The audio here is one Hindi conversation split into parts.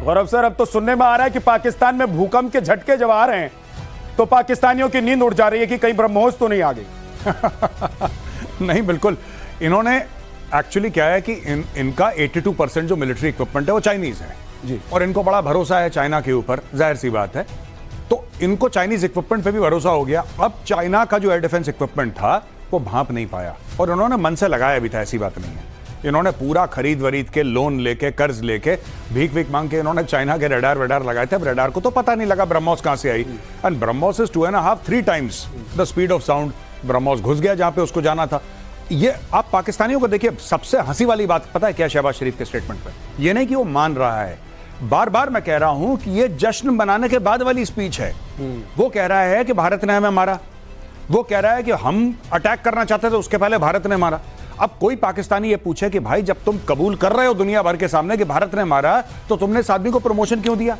गौरव सर, अब तो सुनने में आ रहा है कि पाकिस्तान में भूकंप के झटके जब आ रहे हैं तो पाकिस्तानियों की नींद उड़ जा रही है कि कहीं ब्रह्मोस तो नहीं आ गई। नहीं, बिल्कुल। इन्होंने एक्चुअली क्या है कि इनका 82% जो मिलिट्री इक्विपमेंट है वो चाइनीज है जी, और इनको बड़ा भरोसा है चाइना के ऊपर, जाहिर सी बात है। तो इनको चाइनीज इक्विपमेंट पे भी भरोसा हो गया। अब चाइना का जो एयर डिफेंस इक्विपमेंट था वो भांप नहीं पाया और उन्होंने मन से लगाया भी था, ऐसी बात नहीं है। इन्होंने पूरा खरीद वरीद के, लोन लेके, कर्ज लेके, भीख भीख मांग के इन्होंने चाइना के रडार वेडार लगाए थे। अब रडार को तो पता नहीं लगा ब्रह्मोस कहां से आई, and BrahMos is 2.5-3 times the speed of sound. BrahMos घुस गया जहां पे उसको जाना था। ये आप पाकिस्तानियों को देखिए, सबसे हंसी वाली बात पता है क्या शहबाज शरीफ के स्टेटमेंट पे? ये नहीं कि वो मान रहा है, बार बार मैं कह रहा हूं कि ये जश्न मनाने के बाद वाली स्पीच है। वो कह रहा है कि भारत ने हमें मारा, वो कह रहा है कि हम अटैक करना चाहते थे, उसके पहले भारत ने मारा। अब कोई पाकिस्तानी ये पूछे कि भाई जब तुम कबूल कर रहे हो दुनिया भर के सामने कि भारत ने मारा, तो तुमने इस आदमी को प्रमोशन क्यों दिया?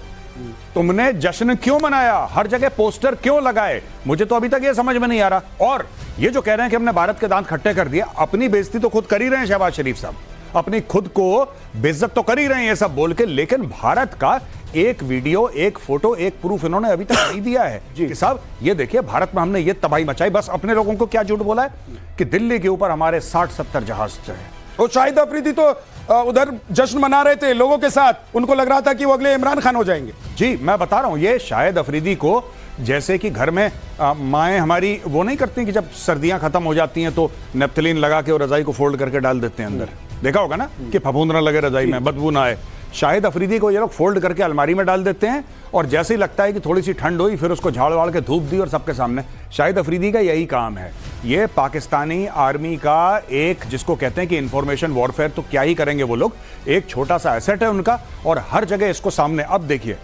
तुमने जश्न क्यों मनाया? हर जगह पोस्टर क्यों लगाए? मुझे तो अभी तक ये समझ में नहीं आ रहा। और ये जो कह रहे हैं कि हमने भारत के दांत खट्टे कर दिए, अपनी बेइज्जती तो खुद कर ही रहे हैं शहबाज शरीफ साहब, अपनी खुद को बेइज्जत तो कर ही रहे हैं ये सब बोल के। लेकिन भारत का एक वीडियो, एक फोटो, एक प्रूफ इन्होंने अभी तक नहीं दिया है कि साहब ये देखिए भारत में हमने ये तबाही मचाई। बस अपने लोगों को क्या झूठ बोला है कि दिल्ली के ऊपर हमारे 60-70 जहाज है। वो शाहिद अफरीदी तो उधर जश्न मना रहे थे लोगों के साथ, उनको लग रहा था कि वो अगले इमरान खान हो जाएंगे। जी, मैं बता रहा हूं, ये शाहिद अफरीदी को जैसे कि घर में माएँ हमारी वो नहीं करती कि जब सर्दियां खत्म हो जाती हैं तो नेप्थलीन लगा के और रजाई को फोल्ड करके डाल देते हैं अंदर, देखा होगा ना कि फफूंद ना लगे रजाई में, बदबू ना आए। शाहिद अफरीदी को ये लोग फोल्ड करके अलमारी में डाल देते हैं और जैसे ही लगता है कि थोड़ी सी ठंड हुई फिर उसको झाड़ वाड़ के धूप दी और सबके सामने। शाहिद अफरीदी का यही काम है। ये पाकिस्तानी आर्मी का एक, जिसको कहते हैं कि इंफॉर्मेशन वॉरफेयर, तो क्या ही करेंगे वो लोग, एक छोटा सा एसेट है उनका और हर जगह इसको सामने। अब देखिए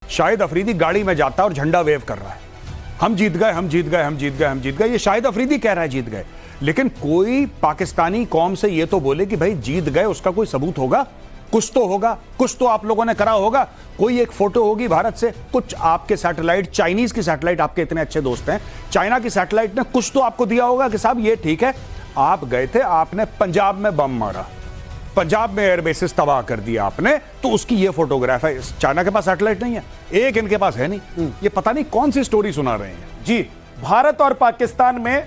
शाहिद अफरीदी गाड़ी में जाता है और झंडा वेव कर रहा है, हम जीत गए, हम जीत गए, हम जीत गए, हम जीत गए। ये शाहिद अफरीदी कह रहा है जीत गए, लेकिन कोई पाकिस्तानी कौम से ये तो बोले कि भाई जीत गए, उसका कोई सबूत होगा, कुछ तो होगा, कुछ तो आप लोगों ने करा होगा, कोई एक फोटो होगी भारत से, कुछ आपके सैटेलाइट, चाइनीज की सैटेलाइट, आपके इतने अच्छे दोस्त हैं, चाइना की सैटेलाइट ने कुछ तो आपको दिया होगा कि साहब ये ठीक है, आप गए थे, आपने पंजाब में बम मारा, पंजाब में एयरबेसिस तबाह कर दिया आपने, तो उसकी ये फोटोग्राफ है। चाइना के पास सैटेलाइट नहीं है, एक इनके पास है नहीं। ये पता नहीं कौन सी स्टोरी सुना रहे हैं जी। भारत और पाकिस्तान में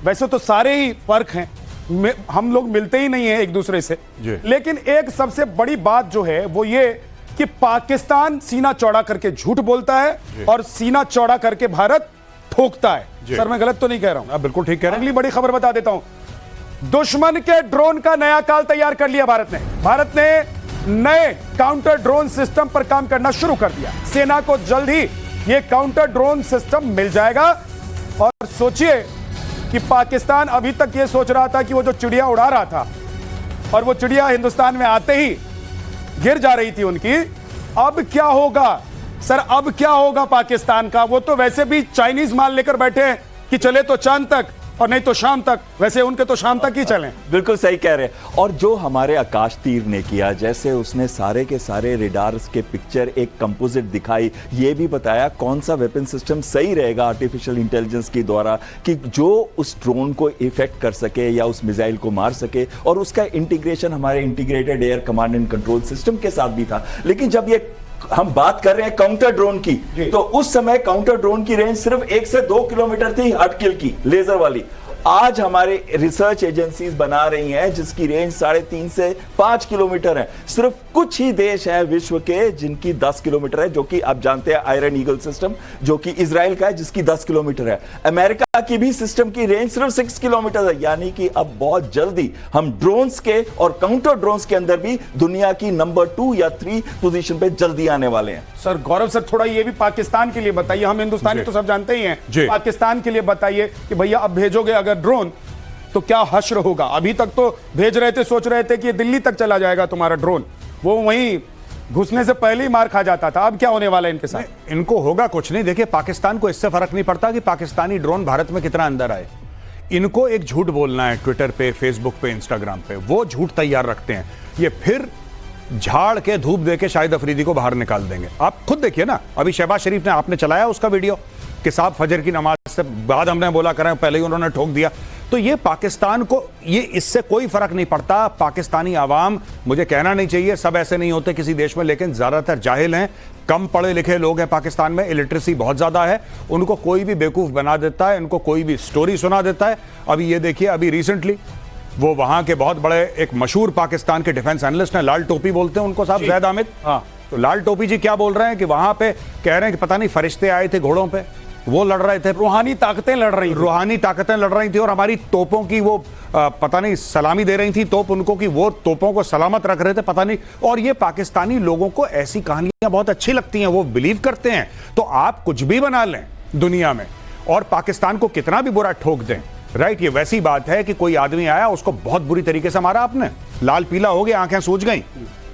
वैसे तो सारे ही फर्क हैं, हम लोग मिलते ही नहीं हैं एक दूसरे से, लेकिन एक सबसे बड़ी बात जो है वो ये कि पाकिस्तान सीना चौड़ा करके झूठ बोलता है और सीना चौड़ा करके भारत ठोकता है। सर मैं गलत तो नहीं कह रहा हूं? बिल्कुल ठीक कह रहे हैं। अगली बड़ी खबर बता देता हूं, दुश्मन के ड्रोन का नया काल तैयार कर लिया भारत ने। भारत ने नए काउंटर ड्रोन सिस्टम पर काम करना शुरू कर दिया। सेना को जल्द ही यह काउंटर ड्रोन सिस्टम मिल जाएगा। और सोचिए कि पाकिस्तान अभी तक यह सोच रहा था कि वो जो चिड़िया उड़ा रहा था और वो चिड़िया हिंदुस्तान में आते ही गिर जा रही थी उनकी, अब क्या होगा सर? अब क्या होगा पाकिस्तान का? वो तो वैसे भी चाइनीज माल लेकर बैठे हैं कि चले तो चांद तक और नहीं तो शाम तक, वैसे उनके तो शाम तक ही चलें। बिल्कुल सही कह रहे हैं। और जो हमारे आकाश तीर ने किया, जैसे उसने सारे के सारे रेडार्स के पिक्चर, एक कंपोजिट दिखाई, ये भी बताया कौन सा वेपन सिस्टम सही रहेगा आर्टिफिशियल इंटेलिजेंस के द्वारा कि जो उस ड्रोन को इफेक्ट कर सके या उस मिसाइल को मार सके, और उसका इंटीग्रेशन हमारे integrated air command and control system के साथ भी था। लेकिन जब ये हम बात कर रहे हैं काउंटर ड्रोन की, तो उस समय काउंटर ड्रोन की रेंज सिर्फ 1 से 2 किलोमीटर थी, हट किल की, लेजर वाली। आज हमारे रिसर्च एजेंसीज बना रही हैं जिसकी रेंज 3.5 से 5 किलोमीटर है। सिर्फ कुछ ही देश हैं विश्व के जिनकी 10 किलोमीटर है, जो कि आप जानते हैं आयरन ईगल सिस्टम जो कि इजराइल का है, जिसकी 10 किलोमीटर है। अमेरिका की भी सिस्टम की रेंज सिर्फ 6 किलोमीटर है। यानी कि अब बहुत जल्दी हम ड्रोन्स के और काउंटर ड्रोन्स के अंदर भी दुनिया की नंबर 2 या 3 पोजीशन पे जल्दी आने वाले हैं। सर गौरव सर, थोड़ा ये भी पाकिस्तान के लिए बताइए, हम हिंदुस्तानी तो सब जानते ही हैं, पाकिस्तान के लिए बताइए कि भैया अब भेजोगे अगर ड्रोन तो क्या हश्र होगा? अभी तक तो भेज रहे थे, सोच रहे थे कि दिल्ली तक चला जाएगा तुम्हारा ड्रोन, वो वहीं घुसने से पहले ही मार खा जाता था। अब क्या होने वाला है इनके साथ? इनको होगा कुछ नहीं। देखिए पाकिस्तान को इससे फर्क नहीं पड़ता कि पाकिस्तानी ड्रोन भारत में कितना अंदर आए। इनको एक झूठ बोलना है ट्विटर पे, फेसबुक पे, इंस्टाग्राम पे, वो झूठ तैयार रखते हैं। ये फिर झाड़ के धूप दे के शाहिद अफरीदी को बाहर निकाल देंगे। आप खुद देखिए ना, अभी शहबाज शरीफ ने, आपने चलाया उसका वीडियो कि साहब फजर की नमाज से बाद हमने बोला करें, पहले ही उन्होंने ठोक दिया। तो ये पाकिस्तान को, ये इससे कोई फर्क नहीं पड़ता। पाकिस्तानी आवाम, मुझे कहना नहीं चाहिए सब ऐसे नहीं होते किसी देश में, लेकिन ज्यादातर जाहिल हैं, कम पढ़े लिखे लोग हैं पाकिस्तान में, इलिटरेसी बहुत ज्यादा है। उनको कोई भी बेवकूफ बना देता है, उनको कोई भी स्टोरी सुना देता है। अभी ये देखिए, अभी रिसेंटली वो वहां के बहुत बड़े एक मशहूर पाकिस्तान के डिफेंस एनालिस्ट हैं, लाल टोपी बोलते हैं उनको साहब, जैद हामिद। हाँ। तो लाल टोपी जी क्या बोल रहे हैं कि वहां पे कह रहे हैं कि पता नहीं फरिश्ते आए थे घोड़ों पे, वो लड़ रहे थे, रूहानी ताकतें लड़ रही थी। रूहानी ताकतें लड़ रही थी, और हमारी तोपों की वो पता नहीं सलामी दे रही थी तोप उनको, कि वो तोपों को सलामत रख रहे थे, पता नहीं। और ये पाकिस्तानी लोगों को ऐसी कहानियां बहुत अच्छी लगती हैं, वो बिलीव करते हैं। तो आप कुछ भी बना लें दुनिया में और पाकिस्तान को कितना भी बुरा ठोक दें, राइट। ये वैसी बात है कि कोई आदमी आया, उसको बहुत बुरी तरीके से मारा आपने, लाल पीला हो गया, आंखें सूज गई,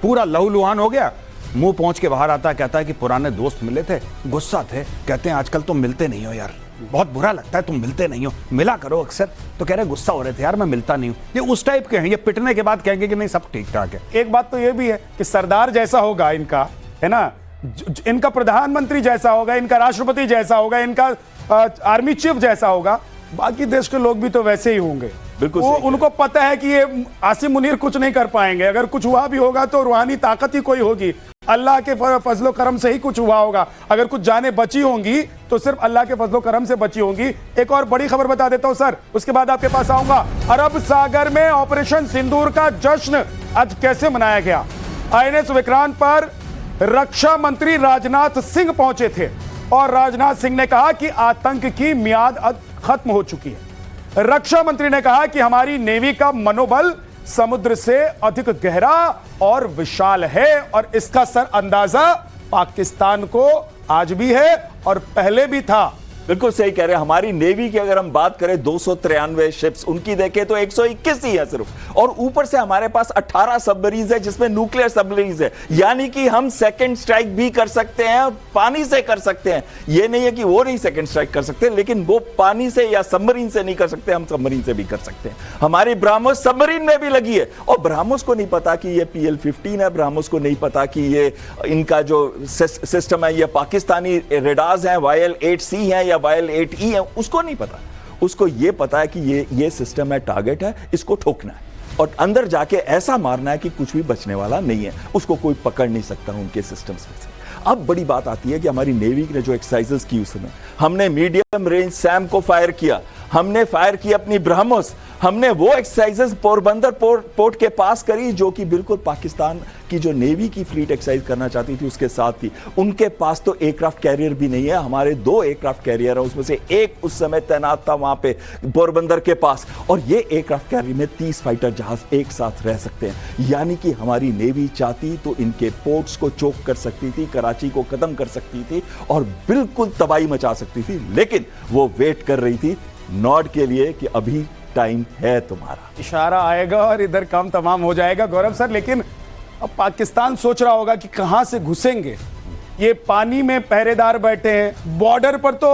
पूरा लहूलुहान हो गया, मुंह पहुंच के बाहर आता है, कहता है कि पुराने दोस्त मिले थे, गुस्सा थे, कहते हैं आजकल तुम मिलते नहीं हो यार, बहुत बुरा लगता है तुम मिलते नहीं हो, मिला करो अक्सर। तो कह रहे गुस्सा हो रहे थे यार, मैं मिलता नहीं हूं। ये उस टाइप के हैं, ये पिटने के बाद कहेंगे कि नहीं सब ठीक ठाक है। एक बात तो ये भी है कि सरदार जैसा होगा इनका, है ना, इनका प्रधानमंत्री जैसा होगा, इनका राष्ट्रपति जैसा होगा, इनका आर्मी चीफ जैसा होगा, बाकी देश के लोग भी तो वैसे ही होंगे। बिल्कुल वो उनको पता है कि ये आसिम मुनीर कुछ नहीं कर पाएंगे, अगर कुछ हुआ भी होगा तो रूहानी ताकत ही कोई होगी, अल्लाह के फजलो करम से ही कुछ हुआ होगा। अगर कुछ जानें बची होंगी तो सिर्फ अल्लाह के फजलो करम से बची होंगी। एक और बड़ी खबर बता देता हूं सर, उसके बाद आपके पास आऊंगा। अरब सागर में ऑपरेशन सिंदूर का जश्न आज कैसे मनाया गया। आईएनएस विक्रांत पर रक्षा मंत्री राजनाथ सिंह पहुंचे थे और राजनाथ सिंह ने कहा कि आतंक की मियाद अब खत्म हो चुकी है। रक्षा मंत्री ने कहा कि हमारी नेवी का मनोबल समुद्र से अधिक गहरा और विशाल है और इसका सर अंदाजा पाकिस्तान को आज भी है और पहले भी था। बिल्कुल सही कह रहे हैं। हमारी नेवी की अगर हम बात करें 293 शिप्स, उनकी देखें तो 121 ही है सिर्फ, और ऊपर से हमारे पास 18 सबमरीन है जिसमें न्यूक्लियर सबमरीन है, यानी कि हम सेकंड स्ट्राइक भी कर सकते हैं, पानी से कर सकते हैं। ये नहीं है कि वो नहीं सेकंड स्ट्राइक कर सकते, लेकिन वो पानी से या सबमरीन से नहीं कर सकते, हम सबमरीन से भी कर सकते हैं। हमारी ब्रह्मोस सबमरीन में भी लगी है, और ब्रह्मोस को नहीं पता कि ये PL-15 है, ब्रह्मोस को नहीं पता कि ये इनका जो सिस्टम है ये पाकिस्तानी रेडार्स हैं, YL-8C है या YL-8E है, उसको नहीं पता। उसको ये पता है कि ये सिस्टम है, टारगेट है, इसको ठोकना है और अंदर जाके ऐसा मारना है कि कुछ भी बचने वाला नहीं है, उसको कोई पकड़ नहीं सकता उनके सिस्टम्स में से। अब बड़ी बात आती है कि हमारी नेवी ने जो एक्सरसाइजेस की उस समय, हमने मीडियम रेंज सैम को फायर किया, हमने फायर की अपनी ब्रह्मोस, हमने वो एक्सरसाइजेस पोरबंदर पोर्ट के पास करी जो कि बिल्कुल पाकिस्तान की जो नेवी की फ्लीट एक्सरसाइज करना चाहती थी उसके साथ थी। उनके पास तो एयरक्राफ्ट कैरियर भी नहीं है, हमारे 2 एयरक्राफ्ट कैरियर हैं, उसमें से एक उस समय तैनात था वहां पे पोरबंदर के पास, और ये एयरक्राफ्ट कैरियर में 30 फाइटर जहाज एक साथ रह सकते हैं। यानी कि हमारी नेवी चाहती तो इनके पोर्ट्स को चोक कर सकती थी, कराची को खत्म कर सकती थी और बिल्कुल तबाही मचा सकती थी, लेकिन वो वेट कर रही थी नॉड के लिए कि अभी टाइम है तुम्हारा, इशारा आएगा और इधर काम तमाम हो जाएगा। गौरव सर, लेकिन अब पाकिस्तान सोच रहा होगा कि कहां से घुसेंगे। ये पानी में पहरेदार बैठे हैं, बॉर्डर पर तो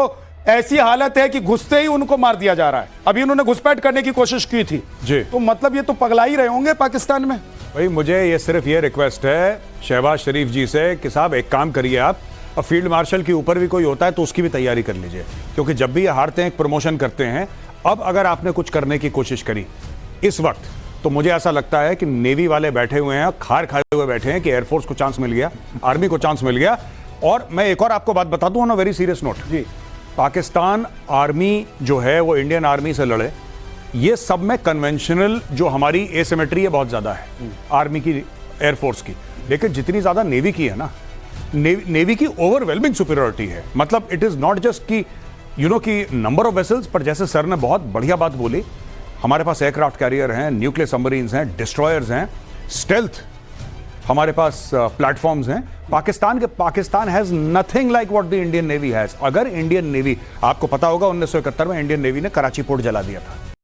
ऐसी हालत है कि घुसते ही उनको मार दिया जा रहा है। अभी उन्होंने घुसपैठ करने की कोशिश की थी जी, तो मतलब ये तो पगला ही रहे होंगे पाकिस्तान में। भाई मुझे ये सिर्फ ये रिक्वेस्ट है शहबाज शरीफ जी से कि साहब एक काम करिए आप, अब फील्ड मार्शल के ऊपर भी कोई होता है तो उसकी भी तैयारी कर लीजिए, क्योंकि जब भी ये हारते हैं एक प्रमोशन करते हैं। अब अगर आपने कुछ करने की कोशिश करी इस वक्त, तो मुझे ऐसा लगता है कि नेवी वाले बैठे हुए हैं, खार खाए हुए बैठे हैं कि एयरफोर्स को चांस मिल गया, आर्मी को चांस मिल गया। और मैं एक और आपको बात बता दूं on a very serious note जी, पाकिस्तान आर्मी जो है वो इंडियन आर्मी से लड़े, ये सब में कन्वेंशनल जो हमारी एसिमेट्री है बहुत ज्यादा है आर्मी की, एयरफोर्स की, लेकिन जितनी ज्यादा नेवी की है ना, नेवी की ओवरवेलमिंग सुपीरियरिटी है। मतलब इट इज नॉट जस्ट की की नंबर ऑफ वेसल्स, पर जैसे सर ने बहुत बढ़िया बात बोली, हमारे पास एयरक्राफ्ट कैरियर हैं, न्यूक्लियर सबमरीन्स हैं, डिस्ट्रॉयर्स हैं, स्टेल्थ हमारे पास प्लेटफॉर्म्स हैं। Pakistan has nothing like what the Indian navy has. अगर इंडियन नेवी, आपको पता होगा 1971 में इंडियन नेवी ने कराची पोर्ट जला दिया था,